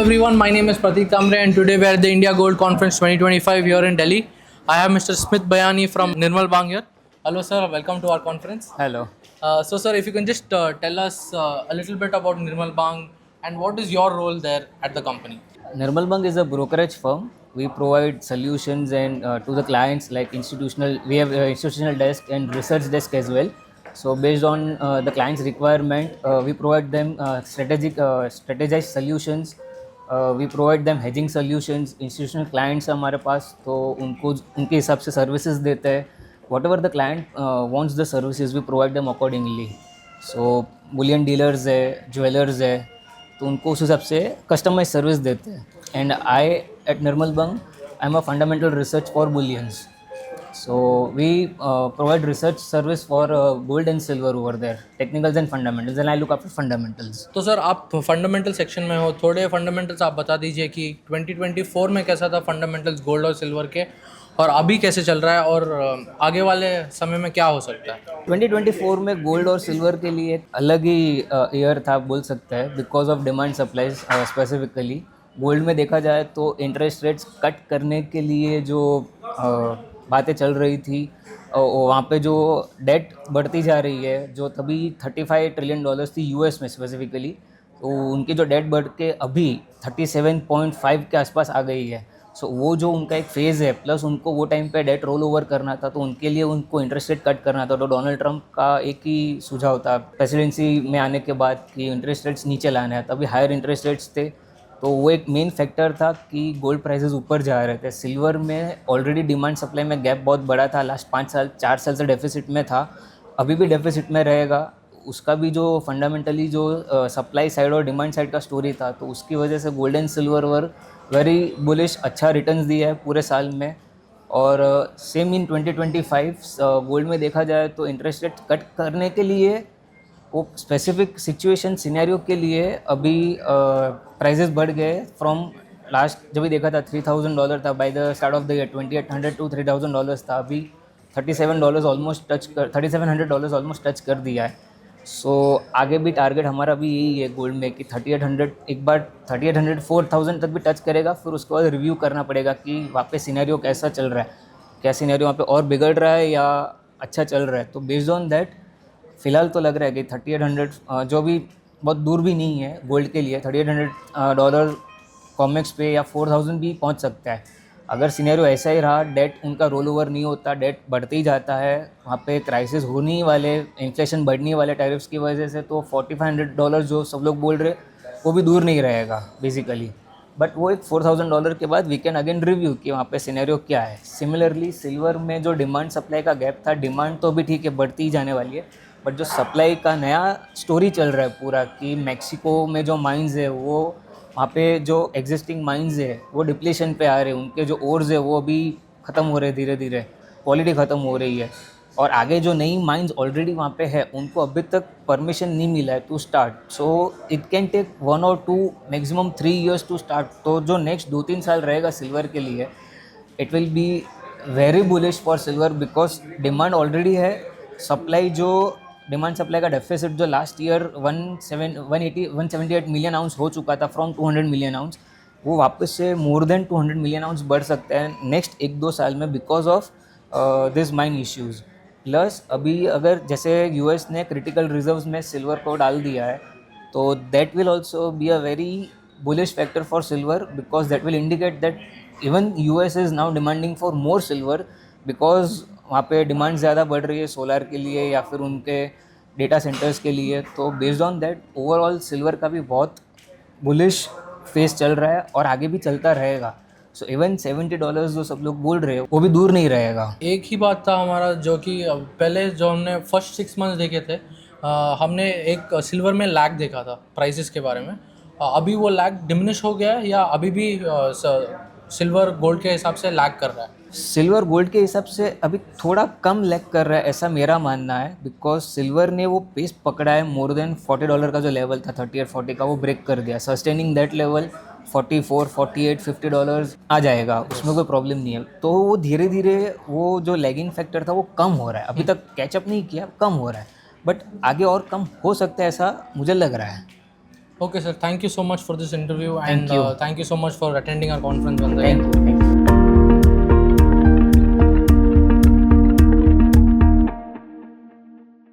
everyone, my name is Pratik Tamre and today we are at the India Gold Conference 2025 here in Delhi. I have Mr. Smith Bayani from Nirmal Bang here. Hello sir, welcome to our conference. Hello. So sir, if you can just tell us a little bit about Nirmal Bang and what is your role there at the company? Nirmal Bang is a brokerage firm. We provide solutions and to the clients like institutional. We have institutional desk and research desk as well. So based on the client's requirement, we provide them strategized solutions. We provide them hedging solutions. Institutional clients हैं हमारे पास तो उनको उनके हिसाब से services देते हैं. Whatever the client wants the services, we provide them accordingly. So bullion dealers है, ज्वेलर्स है, तो उनको उस हिसाब से कस्टमाइज सर्विस देते हैं. And I at Nirmal Bang I am a fundamental research for bullions. So we provide research service for gold and silver over there, technicals and fundamentals, and I look after fundamentals. तो sir आप fundamental section में हो, थोड़े fundamentals आप बता दीजिए कि 2024 में कैसा था फंडामेंटल्स गोल्ड और सिल्वर के, और अभी कैसे चल रहा है और आगे वाले समय में क्या हो सकता है. 2024 में गोल्ड और सिल्वर के लिए एक अलग ही ईयर था बोल सकते हैं, because of demand supply. Specifically gold में देखा जाए तो इंटरेस्ट रेट्स कट करने के लिए जो बातें चल रही थी, वहाँ पे जो डेट बढ़ती जा रही है, जो तभी $35 ट्रिलियन थी यूएस में स्पेसिफिकली, तो उनकी जो डेट बढ़ के अभी 37.5 के आसपास आ गई है. सो वो जो उनका एक फेज़ है, प्लस उनको वो टाइम पे डेट रोल ओवर करना था, तो उनके लिए उनको इंटरेस्ट रेट कट करना था. तो डोनाल्ड ट्रंप का एक ही सुझाव था प्रेसिडेंसी में आने के बाद कि इंटरेस्ट रेट्स नीचे लाना है. तभी हायर इंटरेस्ट रेट्स थे, तो वो एक मेन फैक्टर था कि गोल्ड प्राइसेस ऊपर जा रहे थे. सिल्वर में ऑलरेडी डिमांड सप्लाई में गैप बहुत बड़ा था, लास्ट 4 साल से डेफिसिट में था, अभी भी डेफिसिट में रहेगा. उसका भी जो फंडामेंटली जो सप्लाई साइड और डिमांड साइड का स्टोरी था, तो उसकी वजह से gold and silver were very bullish, अच्छा रिटर्न्स दिया है पूरे साल में. और सेम इन 2025 गोल्ड में देखा जाए तो इंटरेस्ट रेट कट करने के लिए, वो स्पेसिफिक सिचुएशन सिनेरियो के लिए अभी प्राइजेस बढ़ गए. फ्रॉम लास्ट जब भी देखा था $3,000 था by the start of the year, 2800 to $3,000 था. अभी $37 ऑलमोस्ट टच कर $3,700 ऑलमोस्ट टच कर दिया है. सो आगे भी टारगेट हमारा भी यही है गोल्ड में कि 3800, एक बार 3800 4000 तक भी टच करेगा. फिर उसके बाद रिव्यू करना पड़ेगा कि वहाँ पे सिनेरियो कैसा चल रहा है, क्या सिनेरियो वहाँ पे और बिगड़ रहा है या अच्छा चल रहा है. तो बेस्ड ऑन दैट फ़िलहाल तो लग रहा है कि 3800 जो भी बहुत दूर भी नहीं है गोल्ड के लिए, $3800 कॉमेक्स पे या 4000 भी पहुँच सकता है. अगर सिनेरियो ऐसा ही रहा, डेट उनका रोल ओवर नहीं होता, डेट बढ़ते ही जाता है, वहाँ पे क्राइसिस होने ही वाले, इन्फ्लेशन बढ़ने वाले टैरिफ्स की वजह से, तो $4500 जो सब लोग बोल रहे वो भी दूर नहीं रहेगा बेसिकली. बट वो एक $4000 के बाद वी कैन अगेन रिव्यू कि वहाँ पे सिनेरियो क्या है. सिमिलरली सिल्वर में जो डिमांड सप्लाई का गैप था, डिमांड तो भी ठीक है, बढ़ती ही जाने वाली है, बट जो सप्लाई का नया स्टोरी चल रहा है पूरा कि मैक्सिको में जो माइंस है, वो वहाँ पे जो एग्जिस्टिंग माइंस है वो डिप्लीशन पे आ रहे हैं. उनके जो ओर्स है वो अभी ख़त्म हो रहे हैं, धीरे धीरे क्वालिटी ख़त्म हो रही है. और आगे जो नई माइंस ऑलरेडी वहाँ पे है, उनको अभी तक परमिशन नहीं मिला है to start. So it can take 1 or 2 maximum 3 years to start. तो जो नेक्स्ट 2-3 साल रहेगा सिल्वर के लिए, it will be very bullish for silver, because demand already है. सप्लाई जो डिमांड सप्लाई का डेफिसिट जो लास्ट ईयर 178 मिलियन आउंस हो चुका था फ्रॉम 200 मिलियन आउंस, वो वापस से मोर देन 200 मिलियन आउंस बढ़ सकता है नेक्स्ट 1-2 साल में, because of this mine issues. Plus अभी अगर जैसे यूएस ने क्रिटिकल रिजर्व्स में सिल्वर को डाल दिया है, तो that will also be a very bullish factor for silver, because that will indicate that even US is now demanding for more silver, because वहाँ पे डिमांड ज़्यादा बढ़ रही है सोलार के लिए या फिर उनके डेटा सेंटर्स के लिए. तो based on that overall silver का भी बहुत बुलिश फेस चल रहा है और आगे भी चलता रहेगा. सो इवन $70 जो सब लोग बोल रहे हैं वो भी दूर नहीं रहेगा. एक ही बात था हमारा, जो कि पहले जो हमने फर्स्ट 6 मंथ्स देखे थे, हमने एक सिल्वर में लैग देखा था प्राइसेस के बारे में. अभी वो लैग डिमिनिश हो गया है या अभी भी सिल्वर गोल्ड के हिसाब से लैग कर रहा है? सिल्वर गोल्ड के हिसाब से अभी थोड़ा कम लैग कर रहा है, ऐसा मेरा मानना है, बिकॉज सिल्वर ने वो पेस पकड़ा है. मोर देन $40 का जो लेवल था 38-40 का, वो ब्रेक कर दिया. सस्टेनिंग दैट लेवल 44, 48, $50 आ जाएगा, उसमें कोई प्रॉब्लम नहीं है. तो वो धीरे धीरे वो जो लैगिंग फैक्टर था वो कम हो रहा है. अभी तक कैचअप नहीं किया, कम हो रहा है, बट आगे और कम हो सकता है, ऐसा मुझे लग रहा है. Okay, sir. Thank you so much for this interview, and you. thank you so much for attending our conference once Thank again. you. Thank you.